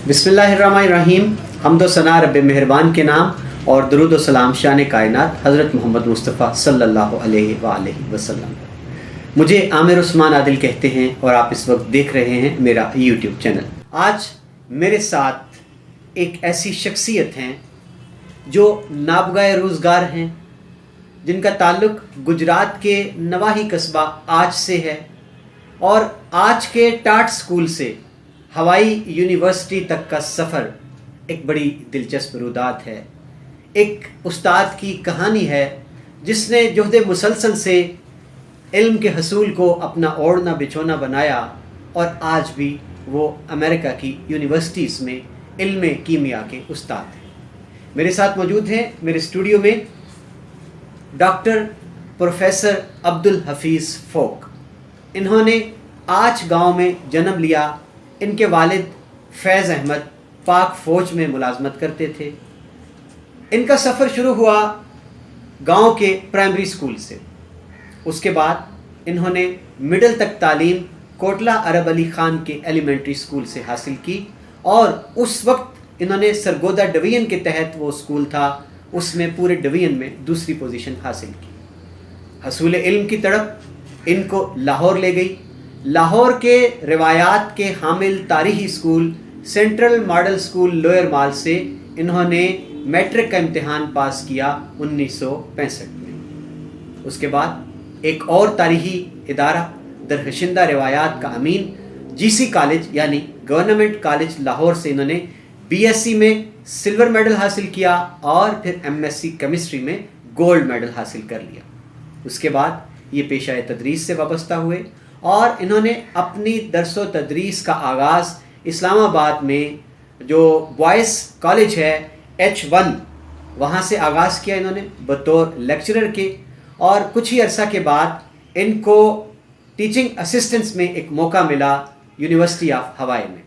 بسم اللہ الرحمن الرحیم. حمد و ثنا رب مہربان کے نام اور درود و سلام شان کائنات حضرت محمد مصطفیٰ صلی اللہ علیہ وآلہ وسلم. مجھے عامر عثمان عادل کہتے ہیں اور آپ اس وقت دیکھ رہے ہیں میرا یوٹیوب چینل. آج میرے ساتھ ایک ایسی شخصیت ہیں جو نابغہ روزگار ہیں، جن کا تعلق گجرات کے نواحی قصبہ آج سے ہے اور آج کے ٹاٹ اسکول سے ہوائی یونیورسٹی تک کا سفر ایک بڑی دلچسپ رودات ہے. ایک استاد کی کہانی ہے جس نے جہد مسلسل سے علم کے حصول کو اپنا اوڑھنا بچھونا بنایا اور آج بھی وہ امریکہ کی یونیورسٹیز میں علم کیمیا کے استاد ہیں. میرے ساتھ موجود ہیں میرے اسٹوڈیو میں ڈاکٹر پروفیسر عبدالحفیظ فوک. انہوں نے آج گاؤں میں جنم لیا. ان کے والد فیض احمد پاک فوج میں ملازمت کرتے تھے. ان کا سفر شروع ہوا گاؤں کے پرائمری اسکول سے. اس کے بعد انہوں نے مڈل تک تعلیم کوٹلہ عرب علی خان کے ایلیمنٹری اسکول سے حاصل کی اور اس وقت انہوں نے سرگودا ڈویژن کے تحت وہ اسکول تھا، اس میں پورے ڈویژن میں دوسری پوزیشن حاصل کی. حصول علم کی تڑپ ان کو لاہور لے گئی. لاہور کے روایات کے حامل تاریخی school central model school lower mall سے انہوں نے میٹرک کا امتحان پاس کیا 1965 میں. اس کے بعد ایک اور تاریخی ادارہ درخشندہ روایات کا امین جی سی کالج یعنی گورنمنٹ کالج لاہور سے انہوں نے بی ایس سی میں سلور میڈل حاصل کیا اور پھر ایم ایس سی کیمسٹری میں گولڈ میڈل حاصل کر لیا. اس کے بعد یہ پیشہ تدریس سے وابستہ ہوئے اور انہوں نے اپنی درس و تدریس کا آغاز اسلام آباد میں جو بوائز کالج ہے H1 وہاں سے آغاز کیا انہوں نے بطور لیکچرر کے. اور کچھ ہی عرصہ کے بعد ان کو ٹیچنگ اسسٹنٹس میں ایک موقع ملا یونیورسٹی آف ہوائی میں.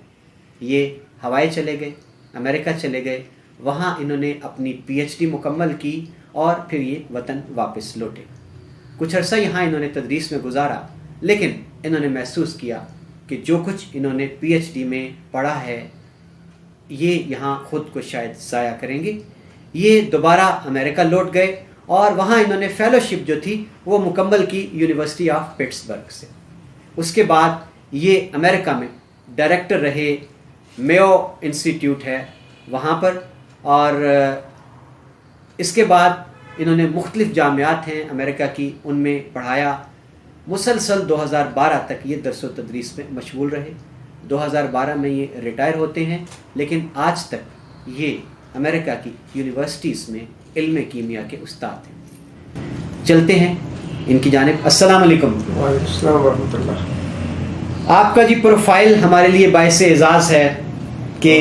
یہ ہوائی چلے گئے، امریکہ چلے گئے. وہاں انہوں نے اپنی پی ایچ ڈی مکمل کی اور پھر یہ وطن واپس لوٹے. کچھ عرصہ یہاں انہوں نے تدریس میں گزارا، لیکن انہوں نے محسوس کیا کہ جو کچھ انہوں نے پی ایچ ڈی میں پڑھا ہے یہ یہاں خود کو شاید ضائع کریں گے. یہ دوبارہ امریکہ لوٹ گئے اور وہاں انہوں نے فیلوشپ جو تھی وہ مکمل کی یونیورسٹی آف پٹسبرگ سے. اس کے بعد یہ امریکہ میں ڈائریکٹر رہے میو انسٹیٹیوٹ ہے وہاں پر، اور اس کے بعد انہوں نے مختلف جامعات ہیں امریکہ کی ان میں پڑھایا. مسلسل 2012 تک یہ درس و تدریس میں مشغول رہے. 2012 میں یہ ریٹائر ہوتے ہیں، لیکن آج تک یہ امریکہ کی یونیورسٹیز میں علم کیمیا کے استاد ہیں. چلتے ہیں ان کی جانب. السلام علیکم. وعلیکم السلام ورحمۃ اللہ. آپ کا جی پروفائل ہمارے لیے باعث اعزاز ہے کہ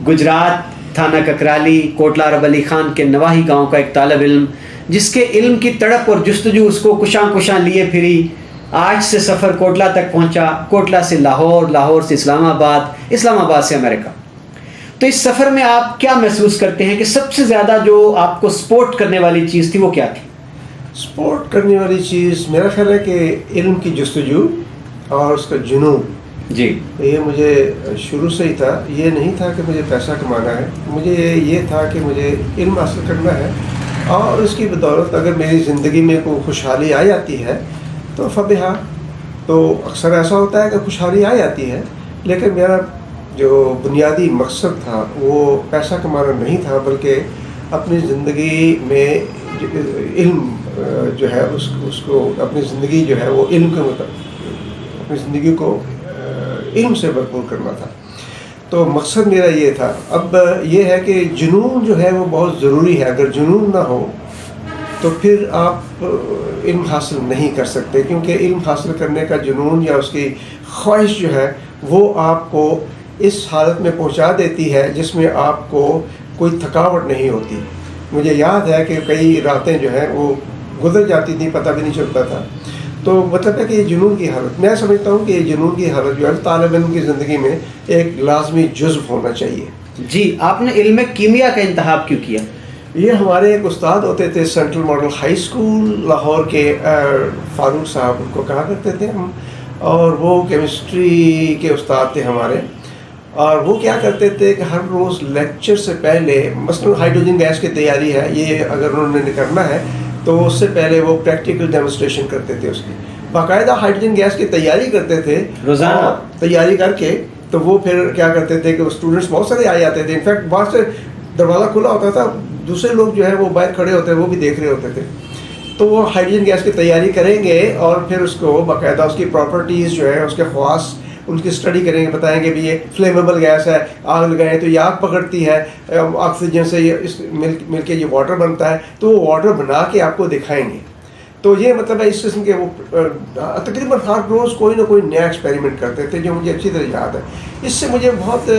گجرات تھانہ ککرالی کوٹلہ عرب علی خان کے نواحی گاؤں کا ایک طالب علم جس کے علم کی تڑپ اور جستجو اس کو کشاں لیے پھری، آج سے سفر کوٹلہ تک پہنچا، کوٹلہ سے لاہور، لاہور سے اسلام آباد، اسلام آباد سے امریکہ. تو اس سفر میں آپ کیا محسوس کرتے ہیں کہ سب سے زیادہ جو آپ کو سپورٹ کرنے والی چیز تھی وہ کیا تھی؟ سپورٹ کرنے والی چیز میرا خیال ہے کہ علم کی جستجو اور اس کا جنون. جی، یہ مجھے شروع سے ہی تھا. یہ نہیں تھا کہ مجھے پیسہ کمانا ہے، مجھے یہ تھا کہ مجھے علم حاصل کرنا ہے اور اس کی بدولت اگر میری زندگی میں کوئی خوشحالی آ جاتی ہے تو فبہا. تو اکثر ایسا ہوتا ہے کہ خوشحالی آ جاتی ہے، لیکن میرا جو بنیادی مقصد تھا وہ پیسہ کمانا نہیں تھا، بلکہ اپنی زندگی میں علم جو ہے اس کو اپنی زندگی جو ہے وہ علم کے اپنی زندگی کو علم سے بھرپور کرنا تھا. تو مقصد میرا یہ تھا. اب یہ ہے کہ جنون جو ہے وہ بہت ضروری ہے. اگر جنون نہ ہو تو پھر آپ علم حاصل نہیں کر سکتے، کیونکہ علم حاصل کرنے کا جنون یا اس کی خواہش جو ہے وہ آپ کو اس حالت میں پہنچا دیتی ہے جس میں آپ کو کوئی تھکاوٹ نہیں ہوتی. مجھے یاد ہے کہ کئی راتیں جو ہیں وہ گزر جاتی تھیں، پتہ بھی نہیں چلتا تھا. تو مطلب ہے کہ یہ جنون کی حالت، میں سمجھتا ہوں کہ یہ جنون کی حالت جو ہے طالب علم کی زندگی میں ایک لازمی جزو ہونا چاہیے. جی، آپ نے علم کیمیا کا انتخاب کیوں کیا؟ یہ ہمارے ایک استاد ہوتے تھے central model high school Lahore کے، فاروق صاحب کو کہا کرتے تھے ہم، اور وہ کیمسٹری کے استاد تھے ہمارے. اور وہ کیا کرتے تھے کہ ہر روز لیکچر سے پہلے مثلاً ہائیڈروجن گیس کی تیاری ہے یہ اگر انہوں نے کرنا ہے تو اس سے پہلے وہ پریکٹیکل ڈیمونسٹریشن کرتے تھے اس کی باقاعدہ ہائیڈروجن گیس کی تیاری کرتے تھے روزانہ تیاری کر کے تو وہ پھر کیا کرتے تھے کہ اسٹوڈنٹس بہت سارے آ جاتے تھے انفیکٹ باہر سے دروازہ کھلا ہوتا تھا دوسرے لوگ جو ہے وہ باہر کھڑے ہوتے ہیں وہ بھی دیکھ رہے ہوتے تھے تو وہ ہائیڈروجن گیس کی تیاری کریں گے اور پھر اس کو باقاعدہ اس کی پراپرٹیز جو ہے اس کے خواص ان کی اسٹڈی کریں گے بتائیں گے بھی یہ فلیمیبل گیس ہے آگ لگائیں تو یہ آگ پکڑتی ہے آکسیجن سے یہ اس مل کے یہ واٹر بنتا ہے تو وہ واٹر بنا کے آپ کو دکھائیں گے تو یہ مطلب ہے اس قسم کے وہ تقریباً ہر روز کوئی نہ کوئی نیا ایکسپیریمنٹ کرتے تھے جو مجھے اچھی طرح یاد ہے اس سے مجھے بہت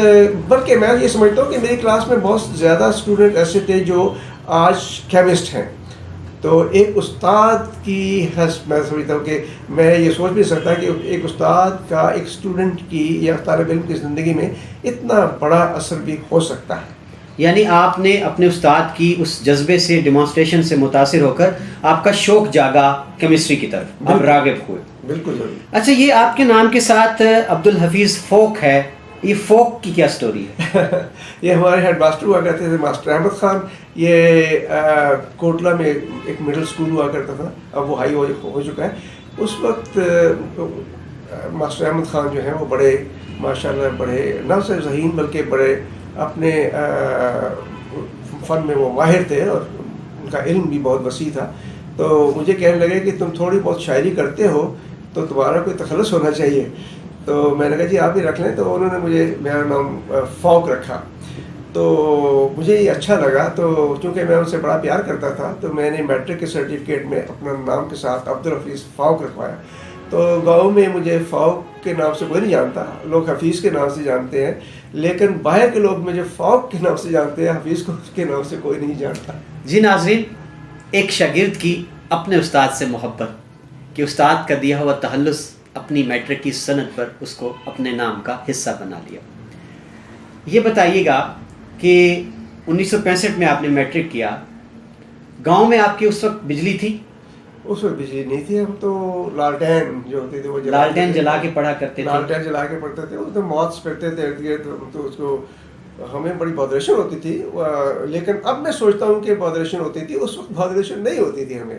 بلکہ میں یہ سمجھتا ہوں کہ میری کلاس میں بہت زیادہ اسٹوڈنٹ ایسے تھے جو آج کیمسٹ ہیں تو ایک استاد کی میں سمجھتا ہوں کہ میں یہ سوچ بھی سکتا کہ ایک استاد کا ایک اسٹوڈنٹ کی یا طالب علم کی زندگی میں اتنا بڑا اثر بھی ہو سکتا ہے. یعنی آپ نے اپنے استاد کی اس جذبے سے ڈیمانسٹریشن سے متاثر ہو کر آپ کا شوق جاگا کیمسٹری کی طرف آپ راغب ہوئے. بالکل ضرور. اچھا یہ آپ کے نام کے ساتھ عبدالحفیظ فوک ہے یہ فوک کی کیا سٹوری ہے؟ یہ ہمارے ہیڈ ماسٹر ہوا کرتے تھے ماسٹر احمد خان یہ کوٹلہ میں ایک مڈل اسکول ہوا کرتا تھا اب وہ ہائی ہو چکا ہے. اس وقت ماسٹر احمد خان جو ہیں وہ بڑے ماشاء اللہ بڑے نہ صرف ذہین بلکہ بڑے اپنے فن میں وہ ماہر تھے اور ان کا علم بھی بہت وسیع تھا. تو مجھے کہنے لگے کہ تم تھوڑی بہت شاعری کرتے ہو تو تمہارا کوئی تخلص ہونا چاہیے. تو میں نے کہا جی آپ ہی رکھ لیں تو انہوں نے مجھے میرا نام فوک رکھا. تو مجھے یہ اچھا لگا تو چونکہ میں ان سے بڑا پیار کرتا تھا تو میں نے میٹرک کے سرٹیفکیٹ میں اپنا نام کے ساتھ عبدالحفیظ فوک رکھوایا. تو گاؤں میں مجھے فوک کے نام سے کوئی نہیں جانتا لوگ حفیظ کے نام سے جانتے ہیں لیکن باہر کے لوگ مجھے فوک کے نام سے جانتے ہیں حفیظ کے نام سے کوئی نہیں جانتا. جی ناظرین ایک شاگرد کی اپنے استاد سے محبت کہ استاد کا دیا ہوا تخلص اپنی میٹرک کی سند پر اس کو اپنے نام کا حصہ بنا لیا. یہ بتائیے گا کہ 1965 میں آپ نے میٹرک کیا گاؤں میں آپ کی اس وقت بجلی تھی؟ اس وقت بجلی نہیں تھی ہم تو لالٹین جو ہوتے تھے وہ لالٹین جلا کے پڑھا کرتے تھے. لالٹین جلا کے پڑھتے تھے اس میں موتس پھرتے تھے ارد گرد تو اس کو ہمیں بڑی بادریشن ہوتی تھی. لیکن اب میں سوچتا ہوں کہ بادریشن ہوتی تھی اس وقت بادریشن نہیں ہوتی تھی ہمیں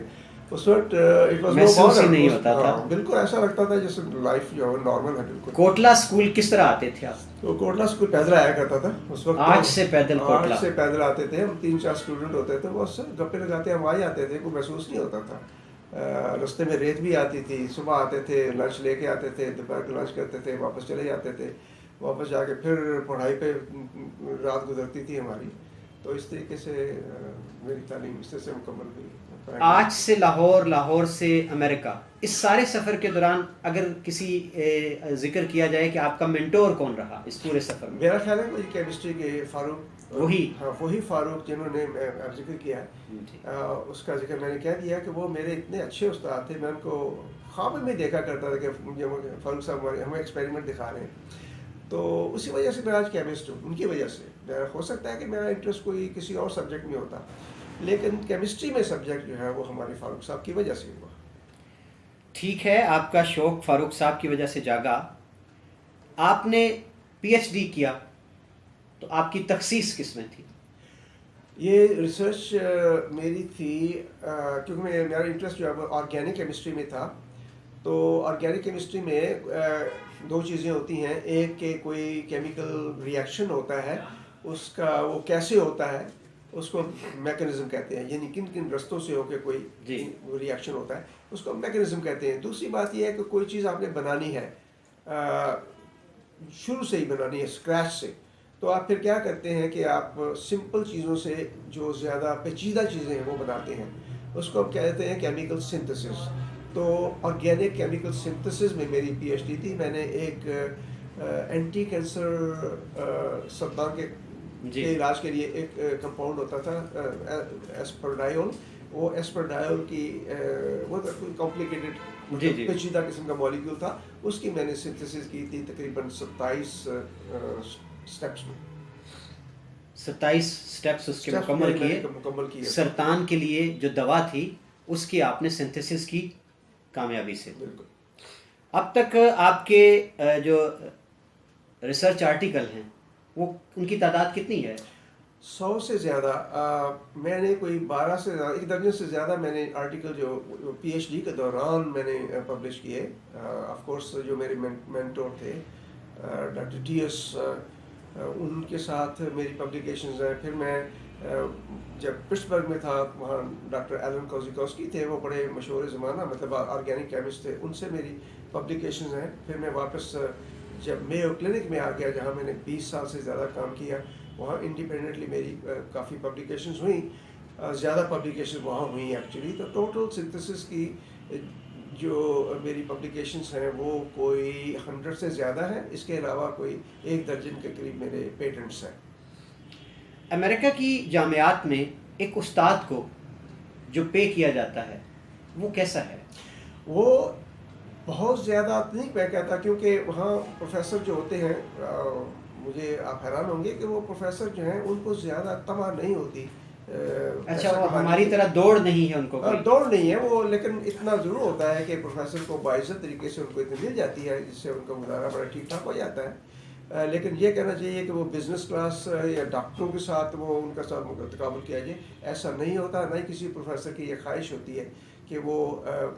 اس وقت محسوس ہی نہیں ہوتا تھا. بالکل ایسا لگتا تھا جیسے لائف جو ہے نارمل ہے بالکل. کوٹلہ اسکول کس طرح آتے تھے آپ؟ تو کوٹلہ اسکول پیدل آیا کرتا تھا اس وقت. آج سے پیدل کوٹلہ؟ آج سے پیدل آتے تھے ہم 3-4 اسٹوڈنٹ ہوتے تھے بہت سے گپے لگاتے ہم آ جاتے تھے کوئی محسوس نہیں ہوتا تھا. رستے میں ریت بھی آتی تھی صبح آتے تھے لنچ لے کے آتے تھے دوپہر کو لنچ کرتے تھے واپس چلے جاتے تھے واپس جا کے پھر پڑھائی پہ رات گزرتی تھی ہماری. تو اس طریقے سے میری تعلیم اس طرح سے مکمل ہوئی. آج سے لاہور لاہور سے امریکہ اس سارے سفر کے دوران اگر کسی ذکر کیا جائے کہ آپ کا مینٹور کون رہا اس پورے سفر میں؟ میرا خیال ہے مجھے کیمسٹری کے فاروق وہی فاروق جنہوں نے ذکر کیا ہے اس کا ذکر میں نے کہہ دیا کہ وہ میرے اتنے اچھے استاد تھے. میں ان کو خواب میں دیکھا کرتا تھا کہ مجھے فاروق صاحب ہمیں ایکسپیریمنٹ دکھا رہے ہیں تو اسی وجہ سے میں آج کیمسٹ ہوں ان کی وجہ سے. ہو سکتا ہے کہ میرا انٹرسٹ کوئی کسی اور سبجیکٹ میں ہوتا لیکن کیمسٹری میں سبجیکٹ جو ہے وہ ہمارے فاروق صاحب کی وجہ سے ہوا. ٹھیک ہے آپ کا شوق فاروق صاحب کی وجہ سے جاگا. آپ نے پی ایچ ڈی کیا تو آپ کی تخصیص کس میں تھی؟ یہ ریسرچ میری تھی کیونکہ میرا انٹرسٹ جو ہے آرگینک کیمسٹری میں تھا. تو آرگینک کیمسٹری میں 2 چیزیں ہوتی ہیں. ایک کہ کوئی کیمیکل ریئیکشن ہوتا ہے اس کا وہ کیسے ہوتا ہے اس کو میکینزم کہتے ہیں یعنی کن کن رستوں سے ہو کے کوئی ریئیکشن ہوتا ہے اس کو میکینزم کہتے ہیں. دوسری بات یہ ہے کہ کوئی چیز آپ نے بنانی ہے شروع سے ہی بنانی ہے اسکریچ سے تو آپ پھر کیا کرتے ہیں کہ آپ سمپل چیزوں سے جو زیادہ پیچیدہ چیزیں ہیں وہ بناتے ہیں اس کو ہم کہتے ہیں کیمیکل سنتھسس. تو آرگینک کیمیکل سنتھسس میں میری پی ایچ ڈی تھی. میں نے ایک اینٹی کینسر سرطان کے علاج کے لیے ایک کمپاؤنڈ ہوتا تھا ایسپرڈائول. وہ ایسپرڈائول کی وہ کمپلیکیٹڈ پیچیدہ قسم کا مولیکول تھا اس کی میں نے سنتھسس کی تھی تقریباً 27 اسٹیپس میں. 27 اسٹیپس اس کے مکمل کیے. سرطان کے لیے جو دوا تھی اس کی آپ نے سنتھسس کی کامیابی سے. بالکل. اب تک آپ کے جو ریسرچ آرٹیکل ہیں وہ ان کی تعداد کتنی ہے؟ 100 سے زیادہ. میں نے کوئی 12 سے زیادہ، 1 درجن سے زیادہ میں نے آرٹیکل جو پی ایچ ڈی کے دوران میں نے پبلش کیے. آف کورس جو میرے مینٹور تھے ڈاکٹر ٹی ایس، ان کے ساتھ میری پبلیکیشنز ہیں. پھر میں جب پٹسبرگ میں تھا وہاں ڈاکٹر ایلن کوزیکوسکی تھے، وہ بڑے مشہور زمانہ مطلب آرگینک کیمسٹ تھے، ان سے میری پبلیکیشنز ہیں. پھر میں واپس جب میو کلینک میں آ گیا جہاں میں نے 20 سال سے زیادہ کام کیا، وہاں انڈیپینڈنٹلی میری کافی پبلیکیشنز ہوئیں. زیادہ پبلیکیشن وہاں ہوئیں ایکچولی. تو ٹوٹل سنتھسس کی جو میری پبلیکیشنز ہیں وہ کوئی 100 سے زیادہ ہیں. اس کے علاوہ کوئی 1 درجن کے قریب میرے پیٹنٹس ہیں. امریکہ کی جامعات میں ایک استاد کو جو پے کیا جاتا ہے وہ کیسا ہے؟ وہ بہت زیادہ نہیں میں کہتا، کیونکہ وہاں پروفیسر جو ہوتے ہیں، مجھے آپ حیران ہوں گے کہ وہ پروفیسر جو ہیں ان کو زیادہ تما نہیں ہوتی. اچھا، وہ ہماری طرح دوڑ نہیں ہے ان کو؟ دوڑ نہیں ہے وہ، لیکن اتنا ضرور ہوتا ہے کہ پروفیسر کو باعزت طریقے سے ان کو اتنی مل جاتی ہے جس سے ان کا گزارا بڑا ٹھیک ٹھاک ہو جاتا ہے. لیکن یہ کہنا چاہیے کہ وہ بزنس کلاس یا ڈاکٹروں کے ساتھ وہ ان کا ساتھ تقابل کیا جائے، ایسا نہیں ہوتا. نہ ہی کسی پروفیسر کی یہ خواہش ہوتی ہے کہ وہ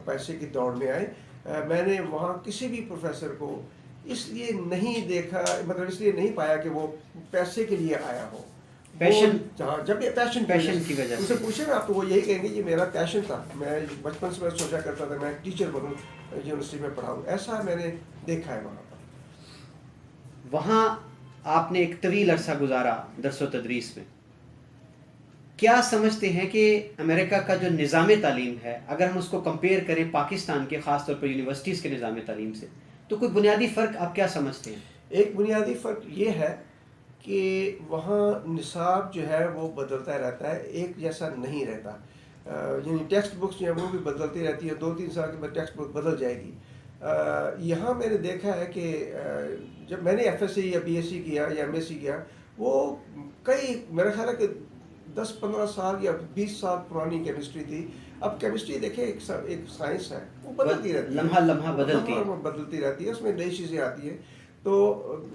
پیسے کی دوڑ میں آئے. میں نے وہاں کسی بھی پروفیسر کو اس لیے نہیں دیکھا، مطلب اس لیے نہیں پایا کہ وہ پیسے کے لیے آیا ہو. پیشن، جب یہ پیشن کی وجہ سے پوچھیں نا آپ تو وہ یہی کہیں گے یہ میرا پیشن تھا. میں بچپن سے میں سوچا کرتا تھا میں ٹیچر بنوں، یونیورسٹی میں پڑھاؤں. ایسا میں نے دیکھا ہے وہاں پر. وہاں آپ نے ایک طویل عرصہ گزارا درس و تدریس میں. کیا سمجھتے ہیں کہ امریکہ کا جو نظام تعلیم ہے، اگر ہم اس کو کمپیئر کریں پاکستان کے خاص طور پر یونیورسٹیز کے نظام تعلیم سے، تو کوئی بنیادی فرق آپ کیا سمجھتے ہیں؟ ایک بنیادی فرق یہ ہے کہ وہاں نصاب جو ہے وہ بدلتا رہتا ہے، ایک جیسا نہیں رہتا. یعنی ٹیکسٹ بکس جو ہیں وہ بھی بدلتی رہتی ہے، 2-3 سال کے بعد ٹیکسٹ بک بدل جائے گی. یہاں میں نے دیکھا ہے کہ جب میں نے ایف ایس سی یا بی ایس سی کیا یا ایم ایس سی کیا، وہ کئی میرا خیال ہے کہ 10-15 سال یا 20 سال پرانی کیمسٹری تھی. اب کیمسٹری دیکھیں ایک سائنس ہے، وہ بدلتی رہتی ہے، لمحہ بدلتی رہتی ہے، اس میں نئی چیزیں آتی ہیں. تو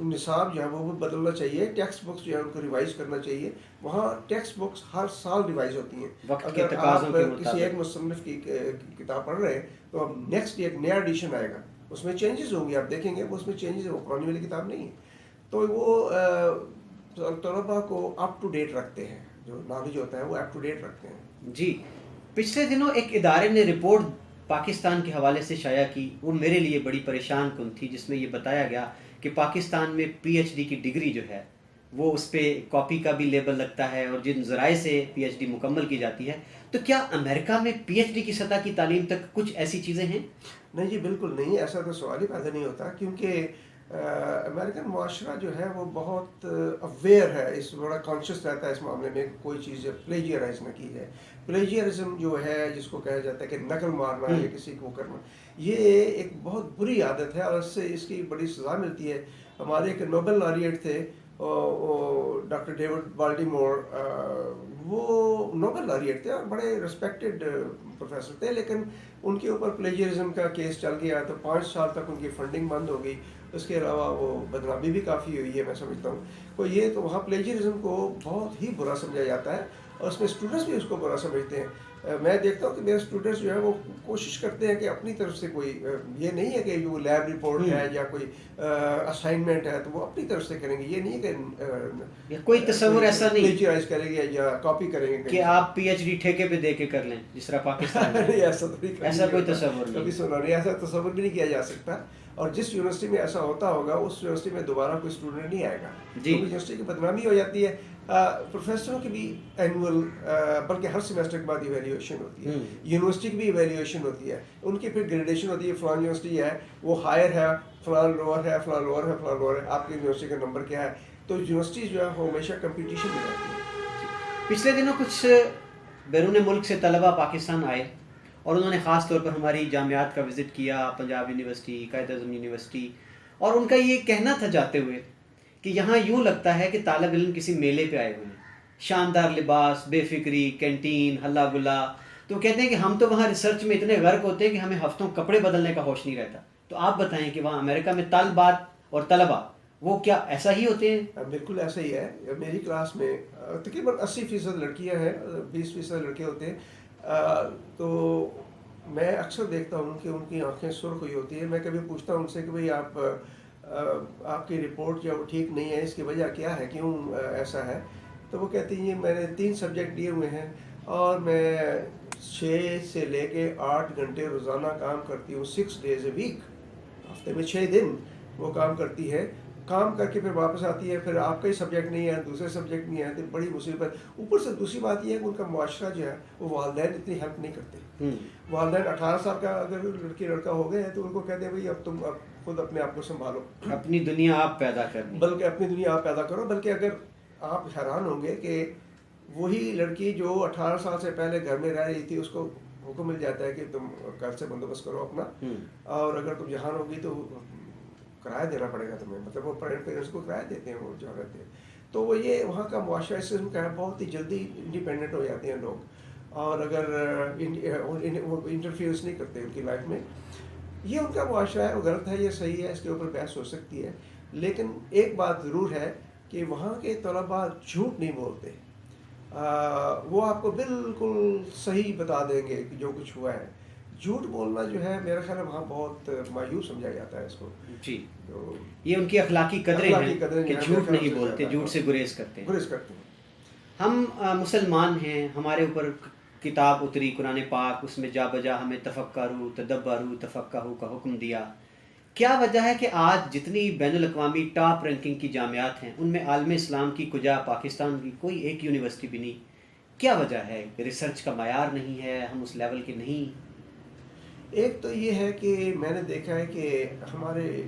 نصاب جو ہے وہ بدلنا چاہیے. ٹیکسٹ بکس جو ہے ان کو ریوائز کرنا چاہیے. وہاں ٹیکسٹ بکس ہر سال ریوائز ہوتی ہیں. اگر آپ کسی ایک مصنف کی کتاب پڑھ رہے ہیں تو اب نیکسٹ ایک نیا ایڈیشن آئے گا، اس میں چینجز ہوں گے، آپ دیکھیں گے اس میں چینجز ہے، وہ پرانی والی کتاب نہیں ہے. تو وہ طلباء کو اپ ٹو ڈیٹ رکھتے ہیں، جو نالج ہوتا ہے وہ اپ ٹو ڈیٹ رکھتے ہیں. جی، پچھلے دنوں ایک ادارے نے رپورٹ پاکستان کے حوالے سے شائع کی، وہ میرے لیے بڑی پریشان کن تھی، جس میں یہ بتایا گیا کہ پاکستان میں پی ایچ ڈی کی ڈگری جو ہے وہ اس پہ کاپی کا بھی لیبل لگتا ہے اور جن ذرائع سے پی ایچ ڈی مکمل کی جاتی ہے. تو کیا امریکہ میں پی ایچ ڈی کی سطح کی تعلیم تک کچھ ایسی چیزیں ہیں؟ نہیں جی، بالکل نہیں. ایسا تو سوال ہی پیدا نہیں ہوتا، کیونکہ امریکن معاشرہ جو ہے وہ بہت اویئر ہے، اس بڑا کانشیس رہتا ہے اس معاملے میں کوئی چیز پلیجیئرائز نہ کی جائے. پلیجیئرزم جو ہے جس کو کہا جاتا ہے کہ نقل مارنا یا کسی کو کرنا، یہ ایک بہت بری عادت ہے اور اس سے اس کی بڑی سزا ملتی ہے. ہمارے ایک نوبل لاریٹ تھے ڈاکٹر ڈیوڈ بالٹیمور، وہ نوبل لاریٹ تھے اور بڑے رسپیکٹڈ پروفیسر تھے، لیکن ان کے اوپر پلیجیئرزم کا کیس چل گیا تو 5 سال تک ان کی فنڈنگ بند ہو گئی. اس کے علاوہ وہ بدنامی بھی کافی ہوئی ہے میں سمجھتا ہوں. تو یہ تو وہاں پلیجیئرزم کو بہت ہی برا سمجھا جاتا ہے اور اس میں اسٹوڈنٹس بھی اس کو برا سمجھتے ہیں. میں دیکھتا ہوں کہ میرے اسٹوڈنٹس جو ہیں وہ کوشش کرتے ہیں کہ اپنی طرف سے کوئی یہ نہیں ہے کہ جو لیب رپورٹ ہے یا کوئی اسائنمنٹ ہے تو وہ اپنی طرف سے کریں گے. یہ نہیں ہے کہ کوئی تصور ایسا نہیں پلیجیئرائز کریں گے یا کاپی کریں گے کہ آپ پی ایچ ڈی ٹھیکے پہ دے کے کر لیں جس طرح پاکستان میں. ایسا کوئی تصور نہیں، کبھی سنا نہیں، ایسا تصور بھی نہیں کیا جا سکتا. اور جس یونیورسٹی میں ایسا ہوتا ہوگا اس یونیورسٹی میں دوبارہ کوئی اسٹوڈنٹ نہیں آئے گا. یونیورسٹی کی بدنامی ہو جاتی ہے. پروفیسروں کی بھی اینول بلکہ ہر سیمسٹر کے بعد ایویلیویشن ہوتی ہے. یونیورسٹی کی بھی ایویلیویشن ہوتی ہے، ان کی پھر گریڈیشن ہوتی ہے. فلان یونیورسٹی ہے وہ ہائر ہے، فلان لوور ہے، فلان لوور ہے، فلان لوور ہے، آپ کی یونیورسٹی کا نمبر کیا ہے. تو یونیورسٹی جو ہے وہ ہمیشہ کمپٹیشن میں رہتی ہے. پچھلے دنوں کچھ بیرون ملک سے طلباء پاکستان آئے اور انہوں نے خاص طور پر ہماری جامعات کا وزٹ کیا، پنجاب یونیورسٹی، قائد اعظم یونیورسٹی، اور ان کا یہ کہنا تھا جاتے ہوئے کہ یہاں یوں لگتا ہے کہ طالب علم کسی میلے پہ آئے ہوئے ہیں. شاندار لباس، بے فکری، کینٹین، ہلا گلا. تو کہتے ہیں کہ ہم تو وہاں ریسرچ میں اتنے غرق ہوتے ہیں کہ ہمیں ہفتوں کپڑے بدلنے کا ہوش نہیں رہتا. تو آپ بتائیں کہ وہاں امریکہ میں طالبات اور طلباء وہ کیا ایسا ہی ہوتے ہیں؟ بالکل ایسا ہی ہے. میری کلاس میں تقریباً 80% لڑکیاں ہیں، 20% لڑکے ہوتے ہیں. تو میں اکثر دیکھتا ہوں کہ ان کی آنکھیں سرخ ہوئی ہوتی ہیں. میں کبھی پوچھتا ہوں ان سے کہ بھئی آپ کی رپورٹ جو ٹھیک نہیں ہے، اس کی وجہ کیا ہے، کیوں ایسا ہے؟ تو وہ کہتی ہیں میں نے 3 سبجیکٹ لیے ہوئے ہیں اور میں 6 سے لے کے 8 گھنٹے روزانہ کام کرتی ہوں، 6 days a week، ہفتے میں 6 دن وہ کام کرتی ہے. کام کر کے پھر واپس آتی ہے، پھر آپ کا ہی سبجیکٹ نہیں ہے، دوسرے سبجیکٹ نہیں ہے، تو بڑی مصیبت. اوپر سے دوسری بات یہ ہے کہ ان کا معاشرہ جو ہے وہ والدین اتنی ہیلپ نہیں کرتے. والدین 18 سال کا اگر لڑکی لڑکا ہو گئے ہیں تو ان کو کہتے ہیں بھائی اب تم خود اپنے آپ کو سنبھالو، اپنی دنیا آپ پیدا کرنی، بلکہ اپنی دنیا آپ پیدا کرو. بلکہ اگر آپ حیران ہوں گے کہ وہی لڑکی جو 18 سال سے پہلے گھر میں رہ رہی تھی، اس کو حکم مل جاتا ہے کہ تم گھر سے بندوبست کرو اپنا، اور اگر تم جہان ہوگی تو کرایہ دینا پڑے گا تمہیں. مطلب وہ پیرنٹس کو کرایہ دیتے ہیں وہ جہاں رہتے ہیں. تو وہ یہ وہاں کا معاشرہ اس قسم کا ہے، بہت ہی جلدی انڈیپینڈنٹ ہو جاتے ہیں لوگ، اور اگر وہ انٹرفیئرنس نہیں کرتے ان کی لائف میں. یہ ان کا معاشرہ ہے، وہ غلط ہے یہ صحیح ہے، اس کے اوپر بحث ہو سکتی ہے. لیکن ایک بات ضرور ہے کہ وہاں کے طلباء جھوٹ نہیں بولتے. وہ آپ کو بالکل صحیح بتا دیں گے کہ جو کچھ ہوا ہے. جھوٹ بولنا جو ہے میرا خیال ہے وہاں بہت مایوس سمجھا جاتا ہے اس کو. جی، تو یہ ان کی اخلاقی قدریں ہیں کہ جھوٹ نہیں بولتے، جھوٹ سے گریز کرتے ہیں. گریز کرتے ہیں. ہم مسلمان ہیں، ہمارے اوپر کتاب اتری قرآن پاک، اس میں جا بجا ہمیں تفکروا تدبروا تفقہوا کا حکم دیا. کیا وجہ ہے کہ آج جتنی بین الاقوامی ٹاپ رینکنگ کی جامعات ہیں ان میں عالم اسلام کی کجا پاکستان کی کوئی ایک یونیورسٹی بھی نہیں؟ کیا وجہ ہے؟ ریسرچ کا معیار نہیں ہے، ہم اس لیول کے نہیں؟ ایک تو یہ ہے کہ میں نے دیکھا ہے کہ ہمارے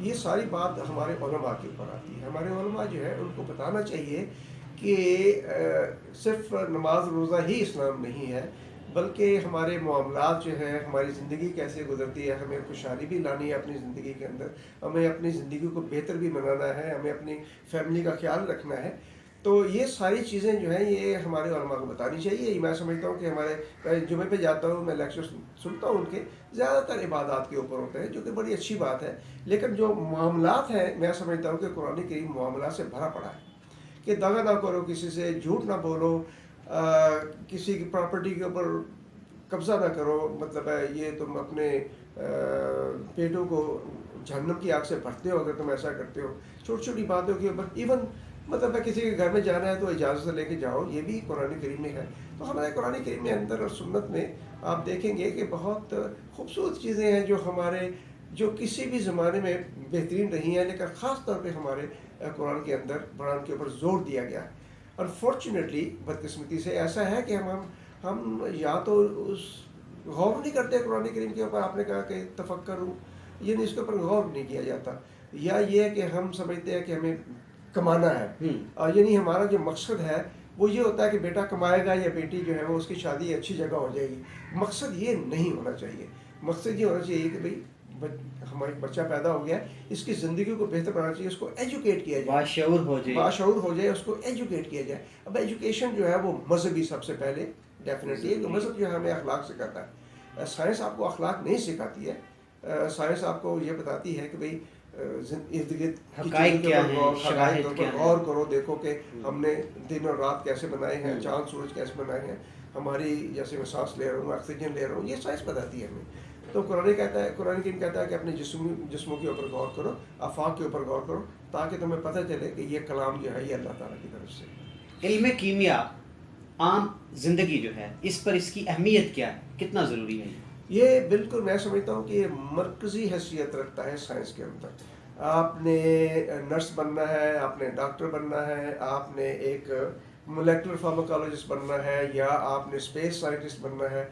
یہ ساری بات ہمارے علماء کے اوپر آتی ہے. ہمارے علماء جو ہے ان کو بتانا چاہیے کہ صرف نماز روزہ ہی اسلام نہیں ہے، بلکہ ہمارے معاملات جو ہیں، ہماری زندگی کیسے گزرتی ہے، ہمیں خوشحالی بھی لانی ہے اپنی زندگی کے اندر، ہمیں اپنی زندگی کو بہتر بھی بنانا ہے، ہمیں اپنی فیملی کا خیال رکھنا ہے. تو یہ ساری چیزیں جو ہیں یہ ہمارے علماء کو بتانی چاہیے. میں سمجھتا ہوں کہ ہمارے جمعے پہ جاتا ہوں، میں لیکچر سنتا ہوں، ان کے زیادہ تر عبادات کے اوپر ہوتے ہیں، جو کہ بڑی اچھی بات ہے. لیکن جو معاملات ہیں میں سمجھتا ہوں کہ قرآن کریم معاملات سے بھرا پڑا ہے کہ دغا نہ کرو کسی سے، جھوٹ نہ بولو، کسی کی پراپرٹی کے اوپر قبضہ نہ کرو. مطلب ہے یہ تم اپنے پیٹوں کو جہنم کی آگ سے بھرتے ہو اگر تم ایسا کرتے ہو. چھوٹی چھوٹی باتوں کے اوپر ایون مطلب ہے کسی کے گھر میں جانا ہے تو اجازت سے لے کے جاؤ، یہ بھی قرآن کریم میں ہے. تو ہمارے قرآن کریم میں اندر اور سنت میں آپ دیکھیں گے کہ بہت خوبصورت چیزیں ہیں جو کسی بھی زمانے میں بہترین رہی ہیں، لیکن خاص طور پہ ہمارے قرآن کے اندر قرآن کے اوپر زور دیا گیا ہے. انفارچونیٹلی بدقسمتی سے ایسا ہے کہ ہم یا تو غور نہیں کرتے قرآن کریم کے اوپر. آپ نے کہا کہ تفکروا، یعنی اس کے اوپر غور نہیں کیا جاتا، یا یہ کہ ہم سمجھتے ہیں کہ ہمیں کمانا ہے، یعنی ہمارا جو مقصد ہے وہ یہ ہوتا ہے کہ بیٹا کمائے گا یا بیٹی جو ہے وہ اس کی شادی اچھی جگہ ہو جائے گی. مقصد یہ نہیں ہونا چاہیے. مقصد یہ ہونا چاہیے کہ بھئی ہمارا بچہ پیدا ہو گیا ہے، اس کی زندگی کو بہتر بنانا چاہیے، اس کو ایجوکیٹ کیا جائے، باشعور ہو جائے، اس کو ایجوکیٹ کیا جائے. اب ایجوکیشن جو ہے وہ مذہبی سب سے پہلے ڈیفینیٹلی مذہب جو ہے ہمیں اخلاق سکھاتا ہے. سائنس آپ کو اخلاق نہیں سکھاتی ہے. سائنس آپ کو یہ بتاتی ہے کہ بھئی ارد گرد حقائق کیا ہیں، حقائق پر غور کرو، دیکھو کہ ہم نے دن اور رات کیسے بنائے ہیں، چاند سورج کیسے بنائے ہیں، ہماری جیسے میں سانس لے رہا ہوں، آکسیجن لے رہا ہوں، یہ سائنس بتاتی ہے ہمیں. تو قرآن کریم کہتا ہے کہ اپنے جسموں کے اوپر غور کرو، آفاق کے اوپر غور کرو، تاکہ تمہیں پتہ چلے کہ یہ کلام جو ہے یہ اللہ تعالیٰ کی طرف سے. علم کیمیا عام زندگی جو ہے اس پر اس کی اہمیت کیا ہے، کتنا ضروری ہے؟ یہ بالکل میں سمجھتا ہوں کہ یہ مرکزی حیثیت رکھتا ہے سائنس کے اندر. آپ نے نرس بننا ہے، آپ نے ڈاکٹر بننا ہے، آپ نے ایک مولیکولر فارماکالوجسٹ بننا ہے، یا آپ نے اسپیس سائنٹسٹ بننا ہے.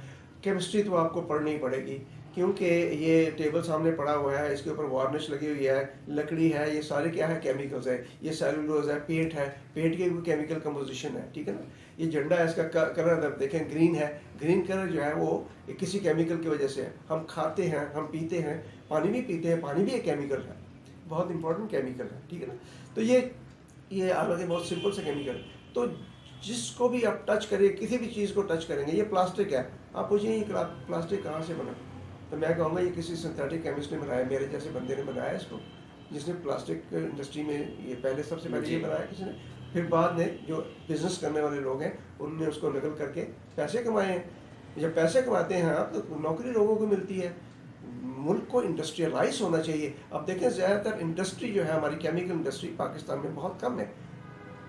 کیمسٹری تو آپ کو پڑھنی پڑے گی، کیونکہ یہ ٹیبل سامنے پڑا ہوا ہے، اس کے اوپر وارنش لگی ہوئی ہے، لکڑی ہے، یہ سارے کیا ہے کیمیکلز ہے. یہ سیلولوز ہے، پیٹ ہے، پیٹ کی بھی کیمیکل کمپوزیشن ہے، ٹھیک ہے نا. یہ جھنڈا ہے، اس کا کلر اگر دیکھیں گرین ہے، گرین کلر جو ہے وہ کسی کیمیکل کی وجہ سے ہے. ہم کھاتے ہیں، ہم پیتے ہیں، پانی بھی پیتے ہیں، پانی بھی ایک کیمیکل ہے، بہت امپورٹنٹ کیمیکل ہے، ٹھیک ہے نا. تو یہ حالانکہ بہت سمپل سے کیمیکل ہے. تو جس کو بھی آپ ٹچ کریں، کسی بھی چیز کو ٹچ کریں گے، یہ پلاسٹک ہے، آپ پوچھیں یہ پلاسٹک کہاں سے بنا، تو میں کہوں گا یہ کسی سنتھیٹک کیمسٹ نے بنایا، میرے جیسے بندے نے بنایا اس کو. جس نے پلاسٹک انڈسٹری میں یہ پہلے سب سے پہلے یہ بنایا کسی نے، پھر بعد میں جو بزنس کرنے والے لوگ ہیں ان نے اس کو نقل کر کے پیسے کمائے ہیں. جب پیسے کماتے ہیں آپ تو نوکری لوگوں کو ملتی ہے. ملک کو انڈسٹریلائز ہونا چاہیے. اب دیکھیں زیادہ تر انڈسٹری جو ہے ہماری کیمیکل انڈسٹری پاکستان میں بہت کم ہے.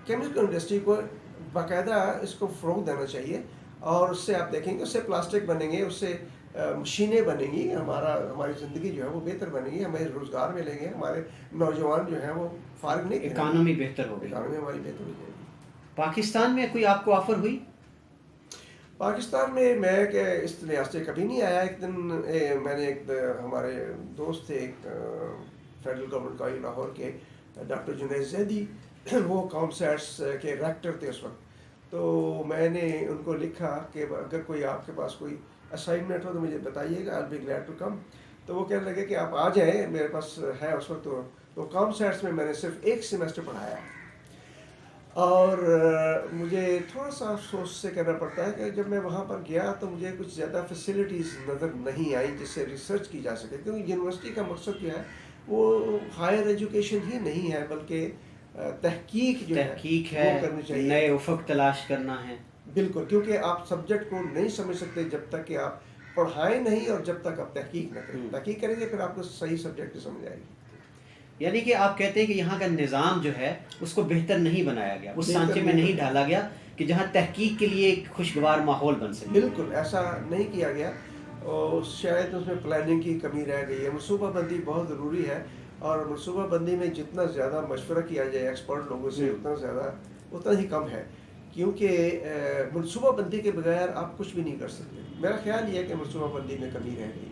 کیمیکل انڈسٹری کو باقاعدہ اس کو فروغ دینا چاہیے، اور اس سے آپ دیکھیں گے اس سے پلاسٹک بنیں گے، اس سے مشینیں بنیں گی، ہماری زندگی جو ہے وہ بہتر بنے گی، ہمیں روزگار ملیں گے، ہمارے نوجوان جو ہیں وہ فارغ نہیں، اکانومی بہتر ہوگی، اکانومی ہماری بہتر ہو جائے گی. پاکستان میں کوئی آپ کو آفر ہوئی؟ پاکستان میں کہ اس لحاظ سے کبھی نہیں آیا. ایک دن میں نے ایک ہمارے دوست تھے ایک فیڈرل گورنمنٹ کا لاہور کے ڈاکٹر جنید زیدی، وہ کامسیٹس کے ریکٹر تھے اس وقت. تو میں نے ان کو لکھا کہ اگر کوئی آپ کے پاس کوئی اسائنمنٹ ہو تو مجھے بتائیے گا، I'll be glad to come. تو وہ کہنے لگے کہ آپ آ جائیں، میرے پاس ہے اس وقت. تو کامسیٹس میں نے صرف ایک سیمیسٹر پڑھایا، اور مجھے تھوڑا سا افسوس سے کہنا پڑتا ہے کہ جب میں وہاں پر گیا تو مجھے کچھ زیادہ فیسلٹیز نظر نہیں آئیں جس سے ریسرچ کی جا سکے، کیونکہ یونیورسٹی کا مقصد جو ہے وہ ہائر ایجوکیشن ہی نہیں ہے بلکہ تحقیق جو تحقیق ہے وہ کرنی چاہیے، نئے افق تلاش کرنا ہے. بالکل، کیونکہ آپ سبجیکٹ کو نہیں سمجھ سکتے جب تک کہ آپ پڑھائیں نہیں اور جب تک آپ تحقیق نہ کریں. تحقیق کریں گے پھر آپ کو صحیح سبجیکٹ سمجھ آئے گی. یعنی کہ آپ کہتے ہیں کہ یہاں کا نظام جو ہے اس کو بہتر نہیں بنایا گیا، اس سانچے میں نہیں ڈالا گیا کہ جہاں تحقیق کے لیے ایک خوشگوار ماحول بن سکے. بالکل ایسا نہیں کیا گیا، اور شاید اس میں پلاننگ کی کمی رہ گئی ہے. منصوبہ بندی بہت ضروری ہے، اور منصوبہ بندی میں جتنا زیادہ مشورہ کیا جائے ایکسپرٹ لوگوں سے اتنا ہی کم ہے، کیونکہ منصوبہ بندی کے بغیر آپ کچھ بھی نہیں کر سکتے. میرا خیال یہ ہے کہ منصوبہ بندی میں کمی رہ گئی.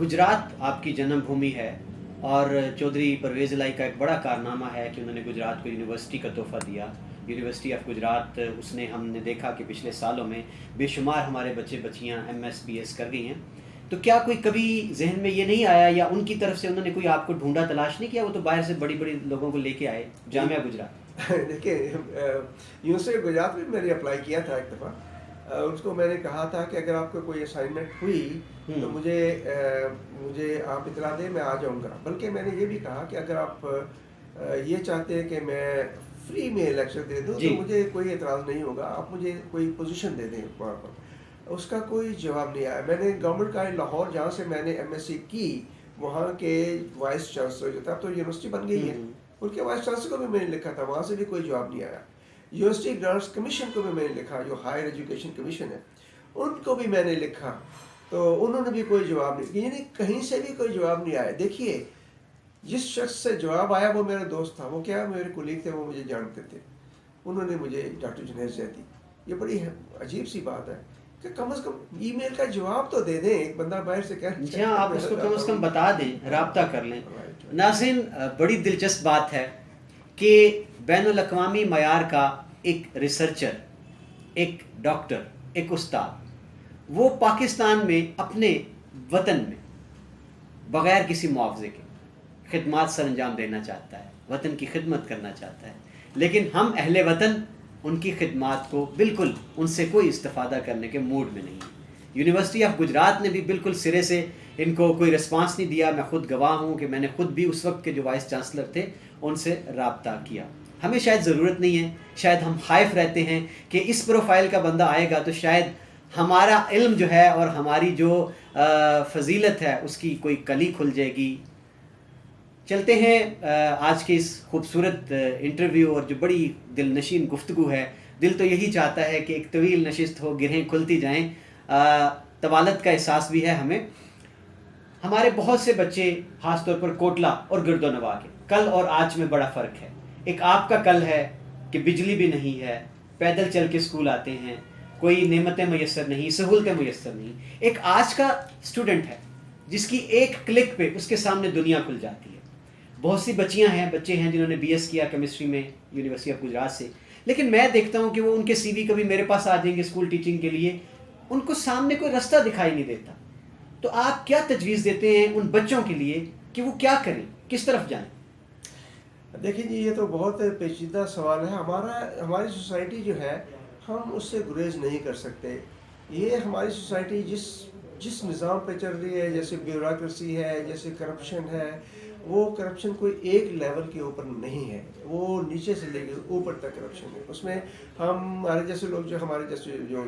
گجرات آپ کی جنم بھومی ہے، اور چودھری پرویز الہی کا ایک بڑا کارنامہ ہے کہ انہوں نے گجرات کو یونیورسٹی کا تحفہ دیا. یونیورسٹی آف گجرات، اس نے ہم نے دیکھا کہ پچھلے سالوں میں بے شمار ہمارے بچے بچیاں MS BS کر گئی ہیں. تو کیا کوئی کبھی ذہن میں یہ نہیں آیا، یا ان کی طرف سے انہوں نے کوئی آپ کو ڈھونڈا تلاش نہیں کیا؟ وہ تو باہر سے بڑی بڑی لوگوں کو لے کے آئے جامعہ گجرات. دیکھیں یونیورسٹی گجرات میں نے اپلائی کیا تھا ایک دفعہ. اس کو میں نے کہا تھا کہ اگر آپ کو کوئی اسائنمنٹ ہوئی تو مجھے آپ اطلاع دیں، میں آ جاؤں گا. بلکہ میں نے یہ بھی کہا کہ اگر آپ یہ چاہتے ہیں کہ میں فری میں لیکچر دے دوں تو مجھے کوئی اعتراض نہیں ہوگا، آپ مجھے کوئی پوزیشن دے دیں وہاں پر. اس کا کوئی جواب نہیں آیا. میں نے گورنمنٹ کالج لاہور جہاں سے میں نے MSc کی، وہاں کے وائس چانسلر جو تھا، اب تو یونیورسٹی بن گئی ہے، ان کے وائس چانسلر کو بھی میں نے لکھا تھا، وہاں سے بھی کوئی جواب نہیں آیا. یونیورسٹی گرانٹس کمیشن کو بھی میں نے لکھا، جو ہائر ایجوکیشن کمیشن ہے، ان کو بھی میں نے لکھا، تو انہوں نے بھی کوئی جواب نہیں، یعنی کہیں سے بھی کوئی جواب نہیں آیا. دیکھیے جس شخص سے جواب آیا وہ میرا دوست تھا، وہ کیا میرے کولیگ تھے، وہ مجھے جانتے تھے. انہوں نے مجھے ڈاکٹر جنید زیدی، یہ بڑی عجیب سی بات ہے کہ کم از کم ای میل کا جواب تو دے دیں. ایک بندہ باہر سے کہہ جی ہاں، آپ اس کو کم از کم بتا دیں، رابطہ کر لیں. ناظرین، بڑی دلچسپ بات ہے کہ بین الاقوامی معیار کا ایک ریسرچر، ایک ڈاکٹر، ایک استاد، وہ پاکستان میں اپنے وطن میں بغیر کسی معاوضے کے خدمات سر انجام دینا چاہتا ہے، وطن کی خدمت کرنا چاہتا ہے. لیکن ہم اہل وطن ان کی خدمات کو بالکل ان سے کوئی استفادہ کرنے کے موڈ میں نہیں ہیں. یونیورسٹی آف گجرات نے بھی بالکل سرے سے ان کو کوئی رسپانس نہیں دیا. میں خود گواہ ہوں کہ میں نے خود بھی اس وقت کے جو وائس چانسلر تھے ان سے رابطہ کیا. ہمیں شاید ضرورت نہیں ہے، شاید ہم خائف رہتے ہیں کہ اس پروفائل کا بندہ آئے گا تو شاید ہمارا علم جو ہے اور ہماری جو فضیلت ہے اس کی کوئی کلی کھل جائے گی. چلتے ہیں آج کے اس خوبصورت انٹرویو اور جو بڑی دل نشین گفتگو ہے. دل تو یہی چاہتا ہے کہ ایک طویل نشست ہو، گرہیں کھلتی جائیں. طوالت کا احساس بھی ہے ہمیں. ہمارے بہت سے بچے، خاص طور پر کوٹلہ اور گردونواں کے، کل اور آج میں بڑا فرق ہے. ایک آپ کا کل ہے کہ بجلی بھی نہیں ہے، پیدل چل کے اسکول آتے ہیں، کوئی نعمتیں میسر نہیں، سہولتیں میسر نہیں. ایک آج کا اسٹوڈنٹ ہے جس کی ایک کلک پہ اس کے سامنے دنیا کھل جاتی ہے. بہت سی بچیاں ہیں، بچے ہیں جنہوں نے BS کیا کیمسٹری میں یونیورسٹی آف گجرات سے، لیکن میں دیکھتا ہوں کہ وہ ان کے CV کبھی میرے پاس آ جائیں گے اسکول ٹیچنگ کے لیے، ان کو سامنے کوئی رستہ دکھائی نہیں دیتا. تو آپ کیا تجویز دیتے ہیں ان بچوں کے لیے کہ وہ کیا کریں، کس طرف جائیں؟ دیکھیں جی، یہ تو بہت پیچیدہ سوال ہے. ہماری سوسائٹی جو ہے ہم اس سے گریز نہیں کر سکتے. یہ ہماری سوسائٹی جس نظام پہ چل رہی ہے، جیسے بیوروکریسی ہے، جیسے کرپشن ہے، وہ کرپشن کوئی ایک لیول کے اوپر نہیں ہے، وہ نیچے سے لے کے اوپر تک کرپشن ہے. اس میں ہمارے جیسے لوگ جو ہمارے جیسے جو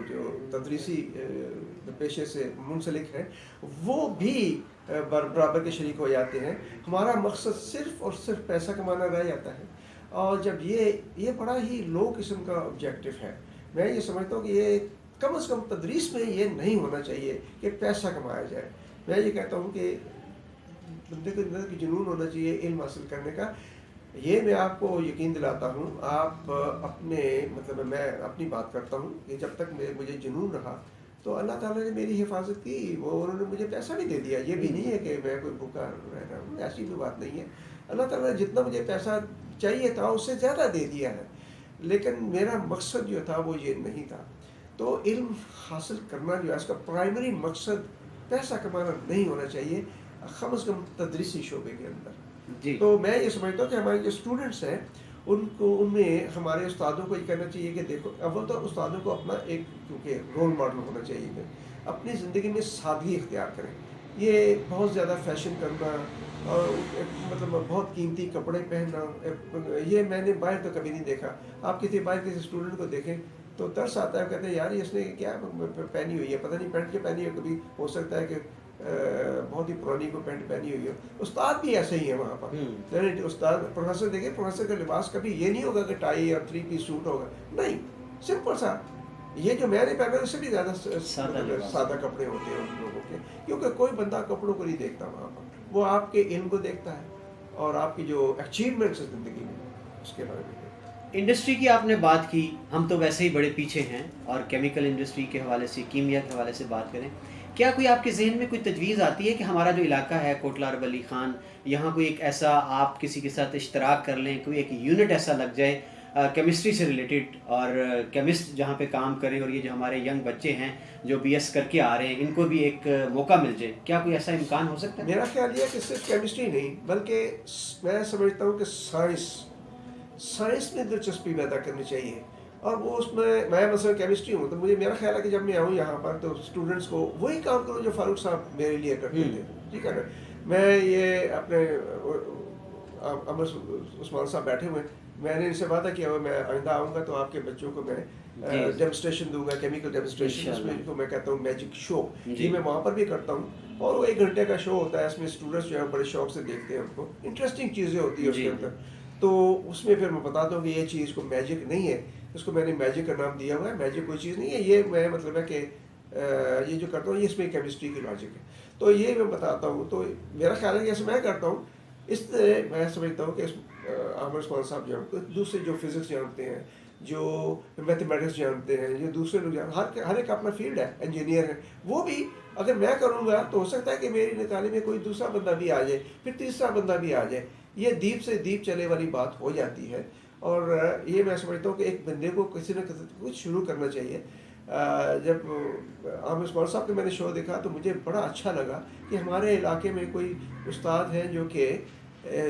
تدریسی پیشے سے منسلک ہیں وہ بھی برابر کے شریک ہو جاتے ہیں. ہمارا مقصد صرف اور صرف پیسہ کمانا رہ جاتا ہے، اور جب یہ بڑا ہی لو قسم کا آبجیکٹو ہے. میں یہ سمجھتا ہوں کہ یہ کم از کم تدریس میں یہ نہیں ہونا چاہیے کہ پیسہ کمایا جائے. میں یہ کہتا ہوں کہ بندے کے اندر کی جنون ہونا چاہیے علم حاصل کرنے کا. یہ میں آپ کو یقین دلاتا ہوں، آپ اپنے مطلب میں اپنی بات کرتا ہوں کہ جب تک مجھے جنون رہا تو اللہ تعالیٰ نے میری حفاظت کی. وہ انہوں نے مجھے پیسہ بھی دے دیا. یہ بھی نہیں ہے کہ میں کوئی بھوکا رہ رہا ہوں، ایسی بھی بات نہیں ہے. اللہ تعالیٰ نے جتنا مجھے پیسہ چاہیے تھا اس سے زیادہ دے دیا ہے، لیکن میرا مقصد جو تھا وہ یہ نہیں تھا. تو علم حاصل کرنا جو ہے اس کا پرائمری مقصد پیسہ کمانا نہیں ہونا چاہیے، کم از کم تدریسی شعبے کے اندر. جی. تو میں یہ سمجھتا ہوں کہ ہمارے جو اسٹوڈنٹس ہیں ان میں ہمارے استادوں کو یہ کہنا چاہیے کہ دیکھو، اول تو استادوں کو اپنا ایک کیونکہ رول ماڈل ہونا چاہیے کہ اپنی زندگی میں سادگی اختیار کریں. یہ بہت زیادہ فیشن کرنا اور مطلب بہت قیمتی کپڑے پہننا، یہ میں نے باہر تو کبھی نہیں دیکھا. آپ کسی باہر کسی اسٹوڈنٹ کو دیکھیں تو ترس آتا ہے، کہتے ہیں یار اس نے کیا پہنی ہوئی ہے، پتہ نہیں پینٹ کے پہنی ہے، کبھی ہو سکتا ہے کہ بہت ہی پرانی کو پینٹ پہنی ہوئی ہے. استاد بھی ایسے ہی ہیں وہاں پر. استاد پروفیسر دیکھیں، پروفیسر کا لباس کبھی یہ نہیں ہوگا کہ ٹائی اور 3 پیس سوٹ ہوگا، نہیں، سمپل سا. یہ جو میں نے پہنا اس سے بھی زیادہ سادہ کپڑے ہوتے ہیں ان لوگوں کے، کیونکہ کوئی بندہ کپڑوں کو نہیں دیکھتا وہاں پر، وہ آپ کے علم کو دیکھتا ہے اور آپ کی جو اچیومنٹس ہے زندگی میں اس کے بارے میں. انڈسٹری کی آپ نے بات کی، ہم تو ویسے ہی بڑے پیچھے ہیں، اور کیمیکل انڈسٹری کے حوالے سے، کیمیا کے حوالے سے بات کریں، کیا کوئی آپ کے ذہن میں کوئی تجویز آتی ہے کہ ہمارا جو علاقہ ہے کوٹلہ عرب علی خان، یہاں کوئی ایک ایسا آپ کسی کے ساتھ اشتراک کر لیں، کوئی ایک یونٹ ایسا لگ جائے کیمسٹری سے ریلیٹڈ، اور کیمسٹ جہاں پہ کام کریں، اور یہ جو ہمارے ینگ بچے ہیں جو بی ایس کر کے آ رہے ہیں ان کو بھی ایک موقع مل جائے، کیا کوئی ایسا امکان ہو سکتا ہے؟ میرا خیال یہ ہے کہ صرف کیمسٹری نہیں بلکہ میں سمجھتا ہوں کہ سائنس میں دلچسپی پیدا کرنی چاہیے. اور وہ اس میں مثلا کیمسٹری ہوں تو میرا خیال ہے کہ جب میں آؤں یہاں پر تو اسٹوڈنٹس کو وہی کام کروں جو فاروق صاحب میرے لیے کرتے تھے. ٹھیک ہے نا. میں یہ اپنے عمر عثمان صاحب بیٹھے ہوئے، میں نے ان سے وعدہ کیا ہوا میں آئندہ آؤں گا تو آپ کے بچوں کو میں ڈیمونسٹریشن دوں گا، کیمیکل ڈیمونسٹریشن، اس میں ان کو میں کہتا ہوں میجک شو. یہ میں وہاں پر بھی کرتا ہوں، اور وہ 1 گھنٹے کا شو ہوتا ہے. اس میں اسٹوڈنٹس جو ہے بڑے شوق سے دیکھتے ہیں، ان کو انٹرسٹنگ چیزیں ہوتی ہیں اس کے اندر. تو اس میں پھر میں بتاتا ہوں کہ یہ چیز کو میجک نہیں ہے، اس کو میں نے میجک کا نام دیا ہوا ہے. میجک کوئی چیز نہیں ہے، یہ میں مطلب ہے کہ یہ جو کرتا ہوں یہ اس میں کیمسٹری کی لاجک ہے. تو یہ میں بتاتا ہوں. تو میرا خیال ہے کہ ایسے میں کرتا ہوں. اس طرح میں سمجھتا ہوں کہ عامر عثمان صاحب جو ہیں دوسرے جو فزکس جانتے ہیں، جو میتھمیٹکس جانتے ہیں، جو دوسرے لوگ جانتے ہیں، ہر ایک اپنا فیلڈ ہے، انجینئر ہے، وہ بھی اگر میں کروں گا تو ہو سکتا ہے کہ میری نکالی میں کوئی دوسرا بندہ بھی آ جائے، پھر تیسرا بندہ بھی آ جائے. یہ دیپ سے دیپ چلے والی بات ہو جاتی ہے. اور یہ میں سمجھتا ہوں کہ ایک بندے کو کسی نہ کسی کچھ شروع کرنا چاہیے. جب عامر عثمان صاحب کا میں نے شو دیکھا تو مجھے بڑا اچھا لگا کہ ہمارے علاقے میں کوئی استاد ہیں جو کہ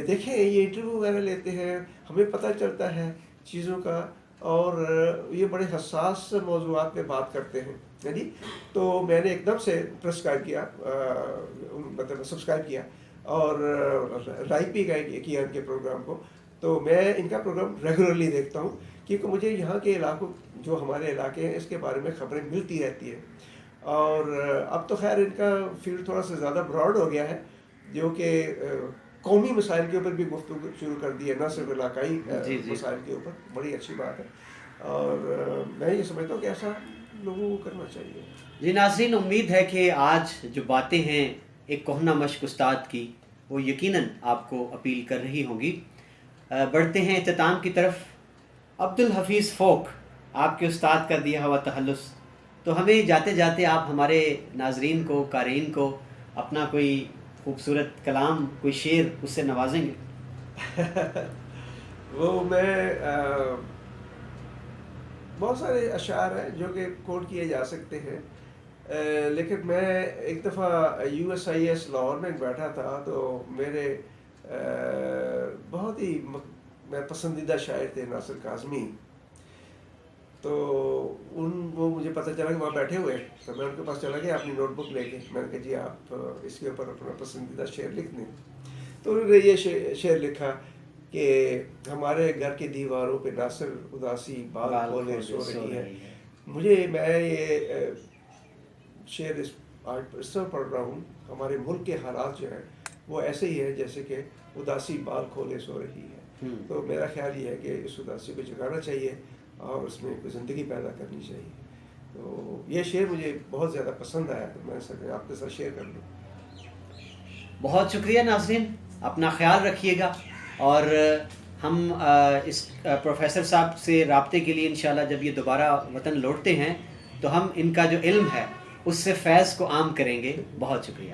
دیکھیں یہ انٹرویو وغیرہ لیتے ہیں، ہمیں پتہ چلتا ہے چیزوں کا، اور یہ بڑے حساس موضوعات پہ بات کرتے ہیں. یعنی تو میں نے ایک دم سے پرسکرائب کیا، مطلب سبسکرائب کیا اور لائک بھی کیا ان کے پروگرام کو. تو میں ان کا پروگرام ریگولرلی دیکھتا ہوں کیونکہ مجھے یہاں کے علاقوں جو ہمارے علاقے ہیں اس کے بارے میں خبریں ملتی رہتی ہیں. اور اب تو خیر ان کا فیلڈ تھوڑا سا زیادہ براڈ ہو گیا ہے، جو کہ قومی مسائل کے اوپر بھی گفتگو شروع کر دی ہے، نہ صرف علاقائی مسائل کے اوپر. بڑی اچھی بات ہے، اور میں یہ سمجھتا ہوں کہ ایسا لوگوں کو کرنا چاہیے. جی ناظرین، امید ہے کہ آج جو باتیں ہیں ایک کہنہ مشق استاد کی، وہ یقیناً آپ کو اپیل کر رہی ہوں گی. بڑھتے ہیں اختتام کی طرف. عبدالحفیظ فوک، آپ کے استاد کا دیا ہوا تخلص، تو ہمیں جاتے جاتے آپ ہمارے ناظرین کو، قارئین کو اپنا کوئی خوبصورت کلام، کوئی شعر اس سے نوازیں گے؟ وہ میں بہت سارے اشعار ہیں جو کہ کوٹ کیے جا سکتے ہیں، لیکن میں ایک دفعہ USIS لاہور میں بیٹھا تھا تو میرے بہت ہی میں پسندیدہ شاعر تھے ناصر کاظمی. تو وہ مجھے پتہ چلا کہ وہاں بیٹھے ہوئے، تو میں ان کے پاس چلا گیا اپنی نوٹ بک لے کے. میں نے کہا جی آپ اس کے اوپر اپنا پسندیدہ شعر لکھ دیں. تو انہوں نے یہ شعر لکھا کہ ہمارے گھر کی دیواروں پہ ناصر اداسی بال کھولے سو رہی ہے. میں یہ شعر اس طرح پڑھ رہا ہوں، ہمارے ملک کے حالات جو ہیں وہ ایسے ہی ہیں جیسے کہ اداسی بال کھولے سو رہی ہے. تو میرا خیال یہ ہے کہ اس اداسی کو جگانا چاہیے اور اس میں کوئی زندگی پیدا کرنی چاہیے. تو یہ شعر مجھے بہت زیادہ پسند آیا، تو میں سکتا آپ کے ساتھ شیئر کر لوں. بہت شکریہ ناظرین، اپنا خیال رکھیے گا، اور ہم اس پروفیسر صاحب سے رابطے کے لیے انشاءاللہ جب یہ دوبارہ وطن لوٹتے ہیں تو ہم ان کا جو علم ہے اس سے فیض کو عام کریں گے. بہت شکریہ.